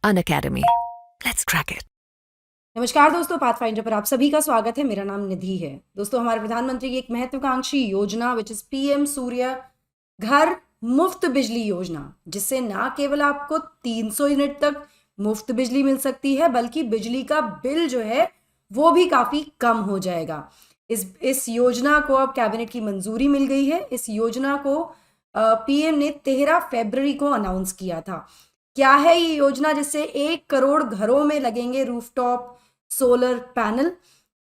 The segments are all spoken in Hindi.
Unacademy. Let's crack it. नमस्कार दोस्तों, पाथफाइंडर पर आप सभी का स्वागत है। मेरा नाम निधि है। दोस्तों, हमारे प्रधानमंत्री की एक महत्वाकांक्षी योजना विच इज पीएम सूर्य घर मुफ्त बिजली योजना, जिससे ना केवल आपको 300 यूनिट तक मुफ्त बिजली मिल सकती है, बल्कि बिजली का बिल जो है वो भी काफी कम हो जाएगा। इस योजना को अब कैबिनेट की मंजूरी मिल गई है। इस योजना को पीएम ने 13 फरवरी को अनाउंस किया था। क्या है ये योजना? जिससे 1 करोड़ घरों में लगेंगे रूफटॉप सोलर पैनल।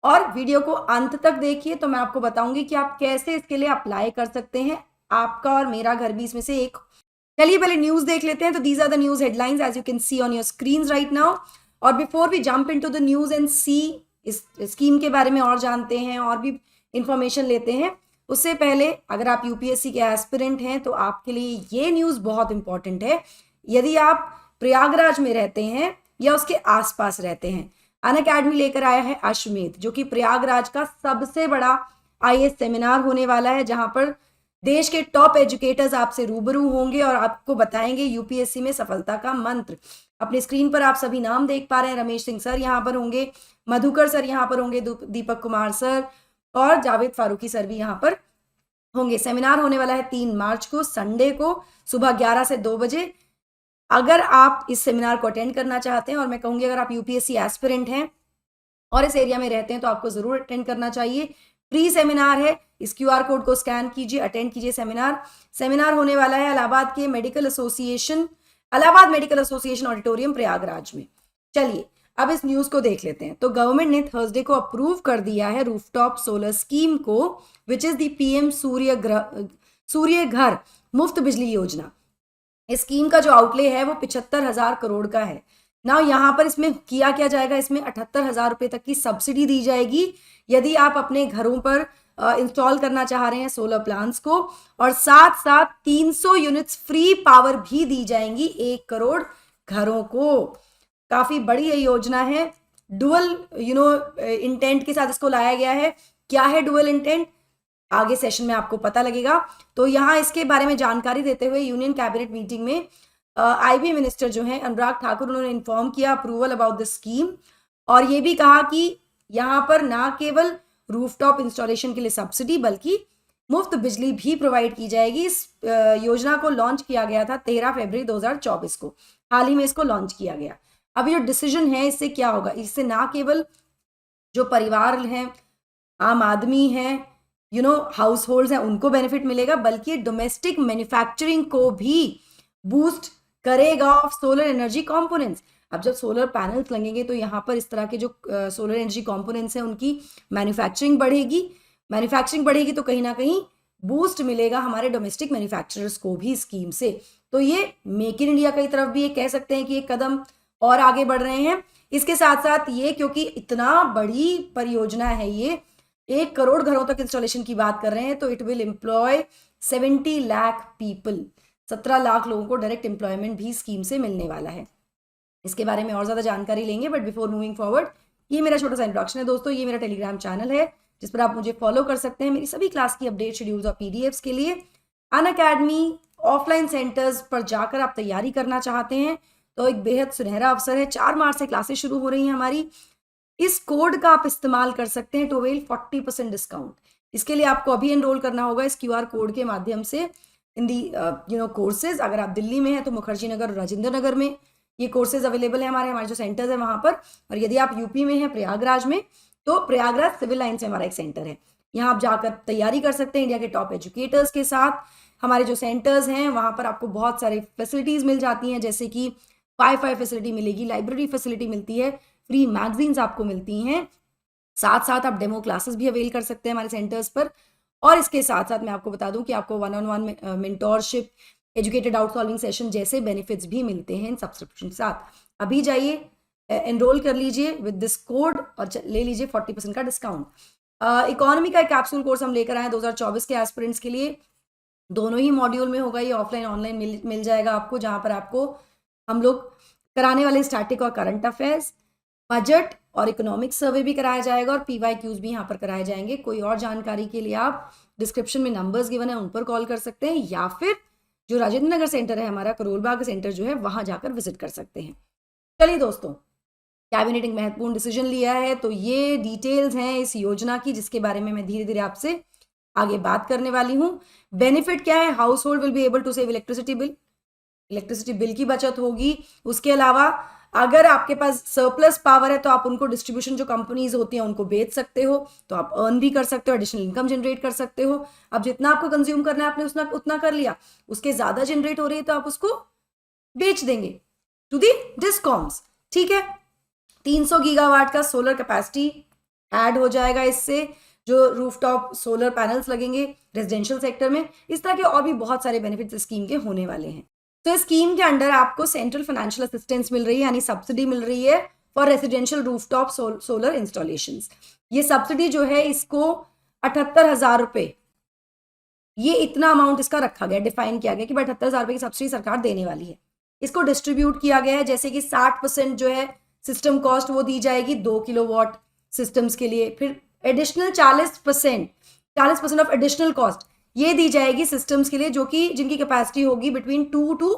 और वीडियो को अंत तक देखिए तो मैं आपको बताऊंगी कि आप कैसे इसके लिए अप्लाई कर सकते हैं। आपका और मेरा घर भी इसमें से एक। चलिए पहले न्यूज देख लेते हैं। तो these are the news headlines as you can see on your screen right now. और before we jump into the news and see इस स्कीम के बारे में और जानते हैं और भी इंफॉर्मेशन लेते हैं, उससे पहले अगर आप यूपीएससी के एस्पिरेंट हैं तो आपके लिए ये न्यूज बहुत इंपॉर्टेंट है। यदि आप प्रयागराज में रहते हैं या उसके आसपास रहते हैं, अनअकैडमी लेकर आया है अश्वमेध, जो कि प्रयागराज का सबसे बड़ा आईएएस सेमिनार होने वाला है, जहां पर देश के टॉप एजुकेटर्स आपसे रूबरू होंगे और आपको बताएंगे यूपीएससी में सफलता का मंत्र। अपने स्क्रीन पर आप सभी नाम देख पा रहे हैं। रमेश सिंह सर यहाँ पर होंगे, मधुकर सर यहाँ पर होंगे, दीपक कुमार सर और जावेद फारूकी सर भी यहाँ पर होंगे। सेमिनार होने वाला है 3 मार्च को, संडे को, सुबह 11 से 2 बजे। अगर आप इस सेमिनार को अटेंड करना चाहते हैं, और मैं कहूंगी अगर आप यूपीएससी एस्पिरेंट हैं और इस एरिया में रहते हैं तो आपको जरूर अटेंड करना चाहिए। फ्री सेमिनार है। इस क्यूआर कोड को स्कैन कीजिए, अटेंड कीजिए सेमिनार होने वाला है Allahabad medical association auditorium Prayagraj में। चलिए अब इस न्यूज को देख लेते हैं। तो गवर्नमेंट ने थर्सडे को अप्रूव कर दिया है रूफटॉप सोलर स्कीम को, विच इज द पीएम सूर्य घर मुफ्त बिजली योजना। इस स्कीम का जो आउटले है वो 75,000 करोड़ का है ना। यहाँ पर इसमें किया क्या जाएगा, इसमें 78,000 रुपए तक की सब्सिडी दी जाएगी यदि आप अपने घरों पर इंस्टॉल करना चाह रहे हैं सोलर प्लांट्स को, और साथ साथ 300 यूनिट्स फ्री पावर भी दी जाएंगी 1 करोड़ घरों को। काफी बड़ी ये योजना है। डुअल इंटेंट के साथ इसको लाया गया है। क्या है डुअल इंटेंट, आगे सेशन में आपको पता लगेगा। तो यहाँ इसके बारे में जानकारी देते हुए यूनियन कैबिनेट मीटिंग में आईबी मिनिस्टर जो हैं अनुराग ठाकुर, उन्होंने इन्फॉर्म किया अप्रूवल अबाउट द स्कीम, और ये भी कहा कि यहाँ पर ना केवल रूफटॉप इंस्टॉलेशन के लिए सब्सिडी बल्कि मुफ्त बिजली भी प्रोवाइड की जाएगी। इस योजना को लॉन्च किया गया था 13 फरवरी 2024 को। हाल ही में इसको लॉन्च किया गया। अब ये जो डिसीजन है इससे क्या होगा, इससे ना केवल जो परिवार हैं, आम आदमी हैं, हाउस होल्ड हैं, उनको बेनिफिट मिलेगा, बल्कि डोमेस्टिक मैन्युफैक्चरिंग को भी बूस्ट करेगा ऑफ सोलर एनर्जी कंपोनेंट्स। अब जब सोलर पैनल्स लगेंगे तो यहाँ पर इस तरह के जो सोलर एनर्जी कंपोनेंट्स हैं उनकी मैन्युफैक्चरिंग बढ़ेगी तो कहीं ना कहीं बूस्ट मिलेगा हमारे डोमेस्टिक मैन्युफैक्चरर्स को भी स्कीम से। तो ये मेक इन इंडिया की तरफ भी ये कह सकते हैं कि एक कदम और आगे बढ़ रहे हैं। इसके साथ साथ ये, क्योंकि इतना बड़ी परियोजना है, ये 1 करोड़ घरों तक इंस्टॉलेशन की बात कर रहे हैं, तो it will employ 70 lakh people. 17 lakh लोगों को डायरेक्ट एम्प्लॉयमेंट भी स्कीम से मिलने वाला है। इसके बारे में और ज्यादा जानकारी लेंगे, बट बिफोर मूविंग फॉरवर्ड, ये मेरा छोटा सा इंट्रोडक्शन है दोस्तों। ये मेरा टेलीग्राम चैनल है जिस पर आप मुझे फॉलो कर सकते हैं मेरी सभी क्लास की अपडेट, शेड्यूल्स और पीडीएफ्स के लिए। अनअकैडमी ऑफलाइन सेंटर्स पर जाकर आप तैयारी करना चाहते हैं तो एक बेहद सुनहरा अवसर है। 4 मार्च से क्लासेस शुरू हो रही हैं हमारी। इस कोड का आप इस्तेमाल कर सकते हैं टू अवेल 40% डिस्काउंट। इसके लिए आपको अभी एनरोल करना होगा इस क्यूआर कोड के माध्यम से इन दी कोर्सेज। अगर आप दिल्ली में हैं तो मुखर्जी नगर और राजेंद्र नगर में ये कोर्सेज अवेलेबल है हमारे जो सेंटर्स है वहां पर। और यदि आप यूपी में हैं प्रयागराज में, तो प्रयागराज सिविल लाइन से हमारा एक सेंटर है, यहाँ आप जाकर तैयारी कर सकते हैं इंडिया के टॉप एजुकेटर्स के साथ। हमारे जो सेंटर्स हैं वहां पर आपको बहुत सारे फैसिलिटीज मिल जाती हैं, जैसे कि वाईफाई फैसिलिटी मिलेगी, लाइब्रेरी फैसिलिटी मिलती है, फ्री मैगजीन्स आपको मिलती हैं, साथ साथ आप डेमो क्लासेस भी अवेल कर सकते हैं हमारे सेंटर्स पर। और इसके साथ साथ मैं आपको बता दूं कि आपको 1-on-1 mentorship, educated doubt solving session जैसे बेनिफिट्स भी मिलते हैं इन सब्सक्रिप्शन के साथ। अभी जाइए एनरोल कर लीजिए विद दिस कोड और ले लीजिए 40% का डिस्काउंट। इकोनॉमी का एक कैप्सूल कोर्स हम लेकर आए 2024 के एस्पिरेंट्स के लिए। दोनों ही मॉड्यूल में होगा, ये ऑफलाइन ऑनलाइन मिल जाएगा आपको, जहां पर आपको हम लोग कराने वाले स्टैटिक और करंट अफेयर्स, बजट और इकोनॉमिक सर्वे भी कराया जाएगा और पीवाईक्यूज भी यहाँ पर कराए जाएंगे। कोई और जानकारी के लिए आप डिस्क्रिप्शन में नंबर्स गिवन है उन पर कॉल कर सकते हैं, या फिर जो राजेंद्र नगर सेंटर है हमारा, करोल बाग सेंटर जो है, वहां जाकर विजिट कर सकते हैं। चलिए दोस्तों, कैबिनेट एक महत्वपूर्ण डिसीजन लिया है, तो ये डिटेल्स हैं इस योजना की जिसके बारे में मैं धीरे धीरे आपसे आगे बात करने वाली हूँ। बेनिफिट क्या है? Household will be able to save electricity bill, electricity bill की बचत होगी। उसके अलावा अगर आपके पास सरप्लस पावर है तो आप उनको डिस्ट्रीब्यूशन जो कंपनीज होती हैं उनको बेच सकते हो, तो आप अर्न भी कर सकते हो, एडिशनल इनकम जनरेट कर सकते हो। अब जितना आपको कंज्यूम करना है आपने उतना कर लिया, उसके ज्यादा जनरेट हो रही है तो आप उसको बेच देंगे टू दी डिस्कॉम्स। ठीक है, 300 गीगावाट का सोलर कैपेसिटी ऐड हो जाएगा इससे, जो रूफटॉप सोलर पैनल्स लगेंगे रेजिडेंशियल सेक्टर में। इस तरह के और भी बहुत सारे बेनिफिट्स स्कीम के होने वाले हैं। तो इस स्कीम के अंडर आपको सेंट्रल फाइनेंशियल असिस्टेंस मिल रही है, यानी सब्सिडी मिल रही है for residential rooftop solar installations. ये सब्सिडी जो है इसको 78,000 रुपए, ये इतना अमाउंट इसका रखा गया, डिफाइन किया गया कि 78,000 रुपए की सब्सिडी सरकार देने वाली है। इसको डिस्ट्रीब्यूट किया गया है, जैसे कि 60% जो है सिस्टम कॉस्ट वो दी जाएगी 2 किलोवाट सिस्टम्स के लिए, फिर एडिशनल 40% ऑफ एडिशनल कॉस्ट ये दी जाएगी सिस्टम्स के लिए जो कि जिनकी कैपेसिटी होगी बिटवीन 2 to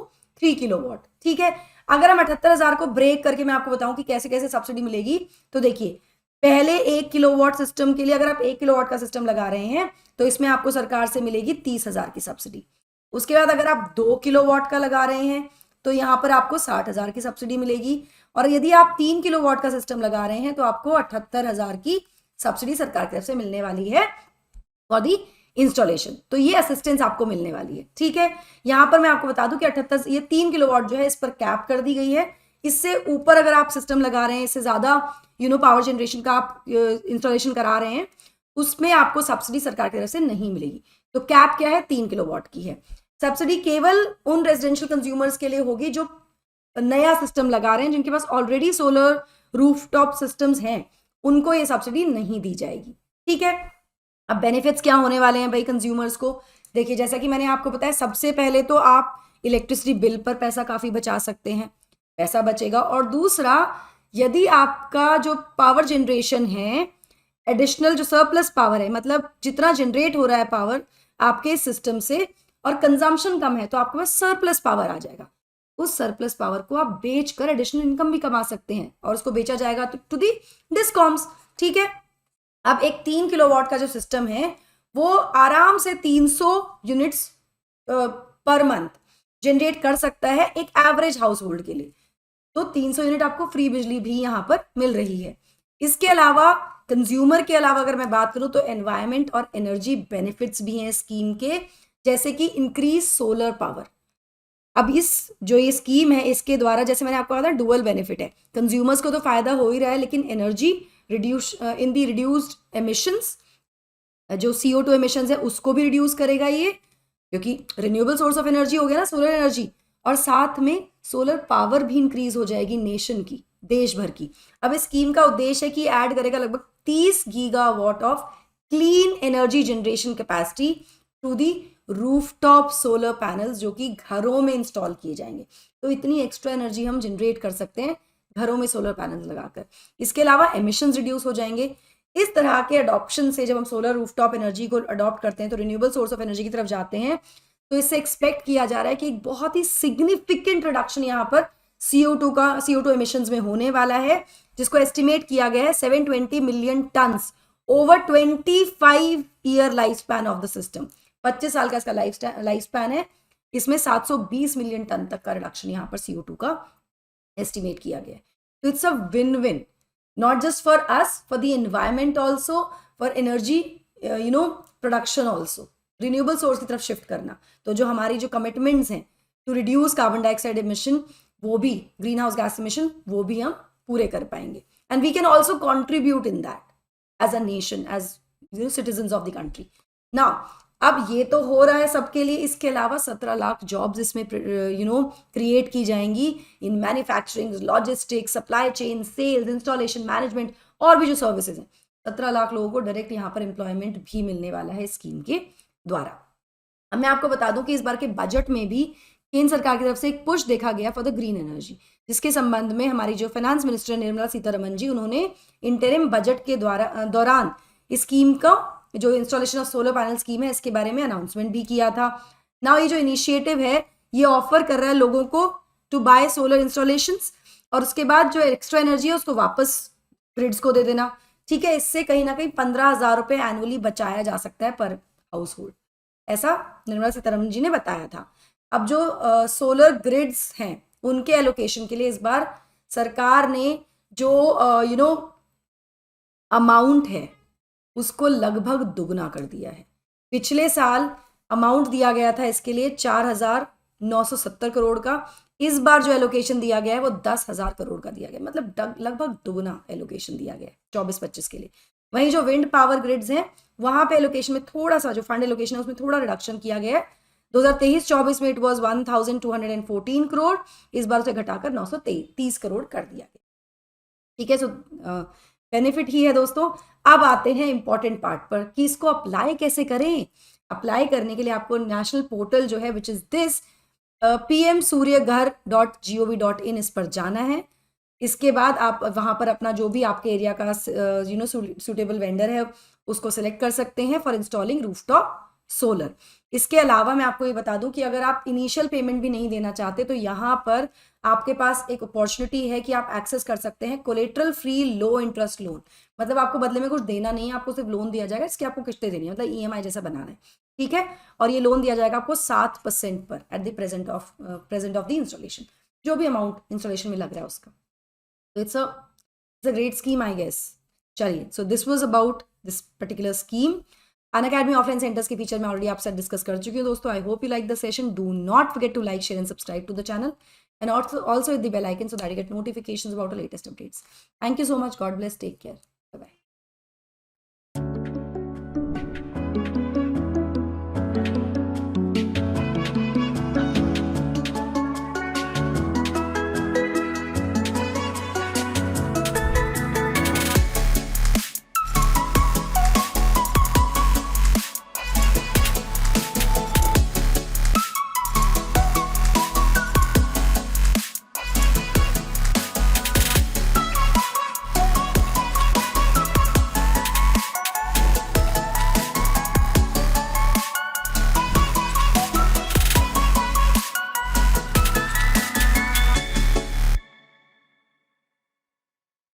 3 किलोवाट। ठीक है, अगर हम 78,000 को ब्रेक करके मैं आपको बताऊं कि कैसे कैसे सब्सिडी मिलेगी, तो देखिए पहले 1 किलोवाट सिस्टम के लिए अगर आप 1 किलोवाट का सिस्टम लगा रहे हैं तो इसमें आपको सरकार से मिलेगी 30,000 की सब्सिडी। उसके बाद अगर आप 2 किलोवाट का लगा रहे हैं तो यहाँ पर आपको 60,000 की सब्सिडी मिलेगी, और यदि आप 3 किलोवाट का सिस्टम लगा रहे हैं तो आपको 78,000 की सब्सिडी सरकार की तरफ से मिलने वाली है फॉर दी इंस्टॉलेशन। तो ये असिस्टेंस आपको मिलने वाली है। ठीक है, यहां पर मैं आपको बता दूं कि 78 ये 3 किलोवाट जो है इस पर कैप कर दी गई है। इससे ऊपर अगर आप सिस्टम लगा रहे हैं, इससे ज्यादा पावर जनरेशन का आप इंस्टॉलेशन करा रहे हैं, उसमें आपको सब्सिडी सरकार की तरफ से नहीं मिलेगी। तो कैप क्या है? 3 किलोवाट की है। सब्सिडी केवल उन रेजिडेंशियल कंज्यूमर्स के लिए होगी जो नया सिस्टम लगा रहे हैं, जिनके पास ऑलरेडी सोलर रूफटॉप सिस्टम्स हैं, उनको ये सब्सिडी नहीं दी जाएगी। ठीक है, अब बेनिफिट्स क्या होने वाले हैं भाई कंज्यूमर्स को? देखिए, जैसा कि मैंने आपको बताया, सबसे पहले तो आप इलेक्ट्रिसिटी बिल पर पैसा काफी बचा सकते हैं, पैसा बचेगा। और दूसरा, यदि आपका जो पावर जनरेशन है, एडिशनल जो सरप्लस पावर है, मतलब जितना जनरेट हो रहा है पावर आपके सिस्टम से और कंजम्पशन कम है, तो आपके पास सरप्लस पावर आ जाएगा। उस सरप्लस पावर को आप बेचकर एडिशनल इनकम भी कमा सकते हैं, और उसको बेचा जाएगा टू दी डिस्कॉम्स। ठीक है, अब एक 3 किलोवाट का जो सिस्टम है वो आराम से 300 यूनिट्स पर मंथ जनरेट कर सकता है एक एवरेज हाउस होल्ड के लिए। तो 300 यूनिट आपको फ्री बिजली भी यहां पर मिल रही है। इसके अलावा कंज्यूमर के अलावा अगर मैं बात करूं तो एनवायरमेंट और एनर्जी बेनिफिट्स भी हैं स्कीम के, जैसे कि इंक्रीज सोलर पावर। अब जो ये स्कीम है इसके द्वारा, जैसे मैंने आपको कहा था, डुअल बेनिफिट है। कंज्यूमर्स को तो फायदा हो ही रहा है, लेकिन energy in the reduced emissions, जो CO2 एमिशंस है उसको भी रिड्यूस करेगा ये, क्योंकि रिन्यूएबल सोर्स ऑफ एनर्जी हो गया ना सोलर एनर्जी, और साथ में सोलर पावर भी इंक्रीज हो जाएगी नेशन की, देश भर की। अब इस स्कीम का उद्देश्य है कि ऐड करेगा लगभग 30 gigawatt of clean energy generation capacity to the rooftop solar panels, जो कि घरों में इंस्टॉल किए जाएंगे। तो इतनी एक्स्ट्रा एनर्जी हम जनरेट कर सकते हैं घरों में सोलर पैनल्स लगाकर। इसके अलावा एमिशंस रिड्यूस हो जाएंगे। इस तरह के अडॉप्शन से जब हम सोलर रूफटॉप एनर्जी को अडॉप्ट करते हैं तो रिन्यूएबल सोर्स ऑफ एनर्जी की तरफ जाते हैं, तो इससे एक्सपेक्ट किया जा रहा है कि एक बहुत ही सिग्निफिकेंट रिडक्शन यहाँ पर CO2 एमिशंस में होने वाला है, जिसको एस्टिमेट किया गया है 720 million turns over 25 year life span of the system. 25 साल का इसका लाइफ स्पैन है। इसमें 720 मिलियन टन तक का रिडक्शन यहाँ पर CO2 का एस्टिमेट किया गया है। तो it's a win win, not just for us, for the environment also, for energy production also, renewable source की तरफ शिफ्ट करना। तो जो हमारी जो कमिटमेंट्स हैं to reduce carbon dioxide emission, वो भी ग्रीन हाउस गैस एमिशन, वो भी हम पूरे कर पाएंगे। And we can also contribute in that as a nation, as citizens of the country. Now अब ये तो हो रहा है सबके लिए, इसके अलावा 17 लाख जॉब्स इसमें क्रिएट की जाएंगी in manufacturing, logistics, supply chain, sales, installation, management और भी जो सर्विसेज हैं। 17 लाख लोगों को डायरेक्ट यहाँ पर एम्प्लॉयमेंट भी मिलने वाला है स्कीम के द्वारा। अब मैं आपको बता दूं कि इस बार के बजट में भी केंद्र सरकार की तरफ से एक पुश देखा गया फॉर द ग्रीन एनर्जी, जिसके संबंध में हमारी जो फाइनेंस मिनिस्टर निर्मला सीतारमन जी, उन्होंने इंटरिम बजट के दौरान इस स्कीम का जो installation of solar panel scheme है इसके बारे में अनाउंसमेंट भी किया था। नाउ ये जो इनिशिएटिव है ये ऑफर कर रहा है लोगों को टू बाय सोलर इंस्टॉलेशंस और उसके बाद जो एक्स्ट्रा एनर्जी है उसको वापस ग्रिड्स को दे देना, ठीक है। इससे कहीं ना कहीं 15,000 रुपये एनुअली बचाया जा सकता है पर हाउस होल्ड, ऐसा निर्मला सीतारमण जी ने बताया था। अब जो सोलर ग्रिड्स हैं उनके एलोकेशन के लिए इस बार सरकार ने जो अमाउंट है उसको लगभग दुगना कर दिया है। पिछले साल अमाउंट दिया गया था इसके लिए 4,970 करोड़ का, इस बार जो एलोकेशन दिया गया है वो 10,000 करोड़ का दिया गया, मतलब लगभग दुगना एलोकेशन दिया गया है 24-25 के लिए। वहीं जो विंड पावर ग्रिड्स हैं वहां पे एलोकेशन में थोड़ा सा जो फंड एलोकेशन है उसमें थोड़ा रिडक्शन किया गया है। 2023-24 में इट वाज 1,214 करोड़, इस बार उसे घटाकर 930 करोड़ कर दिया गया, ठीक है। सो बेनिफिट ही है दोस्तों। अब आते हैं इंपॉर्टेंट पार्ट पर कि इसको अप्लाई कैसे करें। अप्लाई करने के लिए आपको नेशनल पोर्टल जो है विच इज दिस pmsuryaghar.gov.in इस पर जाना है। इसके बाद आप वहां पर अपना जो भी आपके एरिया का सूटेबल वेंडर है उसको सिलेक्ट कर सकते हैं फॉर इंस्टॉलिंग रूफटॉप सोलर। इसके अलावा मैं आपको ये बता दूं कि अगर आप इनिशियल पेमेंट भी नहीं देना चाहते तो यहाँ पर आपके पास एक अपॉर्चुनिटी है कि आप एक्सेस कर सकते हैं कोलेटरल फ्री लो इंटरेस्ट लोन। मतलब आपको बदले में कुछ देना नहीं है, आपको सिर्फ लोन दिया जाएगा, इसकी आपको किस्तें देनी है, मतलब ईएमआई जैसा बनाना है, ठीक है। और ये लोन दिया जाएगा आपको 7% पर at the present of the installation, जो भी अमाउंट इंस्टॉलेशन में लग रहा है उसका। तो it's a great scheme I guess. चलिए, so this was about this particular scheme. Unacademy offline centres के फीचर में ऑलरेडी आपसे डिस्कस कर चुकी हूँ दोस्तों। I hope you like the session. Do not forget to like, share and subscribe to the channel and also hit the bell icon so that you get notifications about the latest updates. Thank you so much. God bless. Take care. Bye bye.